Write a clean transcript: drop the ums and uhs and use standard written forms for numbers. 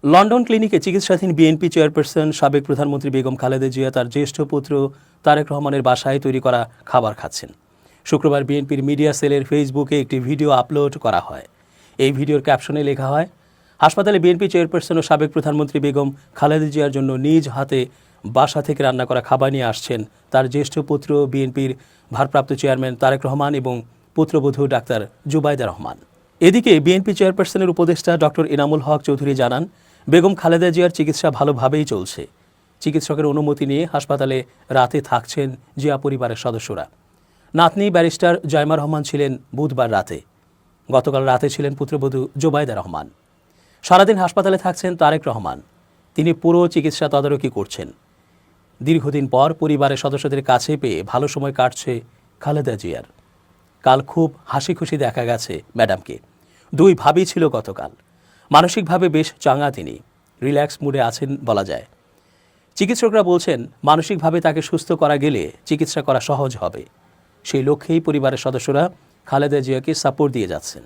London ক্লিনিকে চিকিৎসাধীন BNP chairperson সাবেক প্রধানমন্ত্রী বেগম খালেদা জিয়া তার জ্যেষ্ঠ পুত্র তারেক রহমানের বাসায় তৈরি করা খাবার খাচ্ছেন। শুক্রবার বিএনপির মিডিয়া সেলের ফেসবুকে একটি ভিডিও আপলোড করা হয়। এই ভিডিওর ক্যাপশনে লেখা হয়, হাসপাতালে বিএনপি চেয়ারপারসন ও সাবেক প্রধানমন্ত্রী বেগম খালেদা জিয়ার জন্য নিজ হাতে বাসা থেকে রান্না করা খাবার নিয়ে আসছেন তার জ্যেষ্ঠ পুত্র বিএনপির ভারপ্রাপ্ত চেয়ারম্যান তারেক রহমান এবং পুত্রবধূ ডাক্তার জুবাইদা রহমান। এদিকে বিএনপি চেয়ারপারসনের উপদেষ্টা ডক্টর ইনামুল হক চৌধুরী জানান, বেগম খালেদা জিয়ার চিকিৎসা ভালোভাবেই চলছে। চিকিৎসকের অনুমতি নিয়ে হাসপাতালে রাতে থাকছেন জিয়া পরিবারের সদস্যরা। নাতনি ব্যারিস্টার জাইমা রহমান ছিলেন বুধবার রাতে। গতকাল রাতে ছিলেন পুত্রবধূ জুবাইদা রহমান। সারাদিন হাসপাতালে থাকছেন তারেক রহমান। তিনি পুরো চিকিৎসা তদারকি করছেন। দীর্ঘদিন পর পরিবারের সদস্যদের কাছে পেয়ে ভালো সময় কাটছে খালেদা জিয়ার। কাল খুব হাসি খুশি দেখা গেছে ম্যাডামকে। দুই ভাবি ছিল গতকাল। মানসিকভাবে বেশ চাঙা তিনি, রিল্যাক্স মুডে আছেন বলা যায়। চিকিৎসকরা বলছেন মানসিকভাবে তাকে সুস্থ করা গেলে চিকিৎসা করা সহজ হবে। সেই লক্ষ্যেই পরিবারের সদস্যরা খালেদা জিয়াকে সাপোর্ট দিয়ে যাচ্ছেন।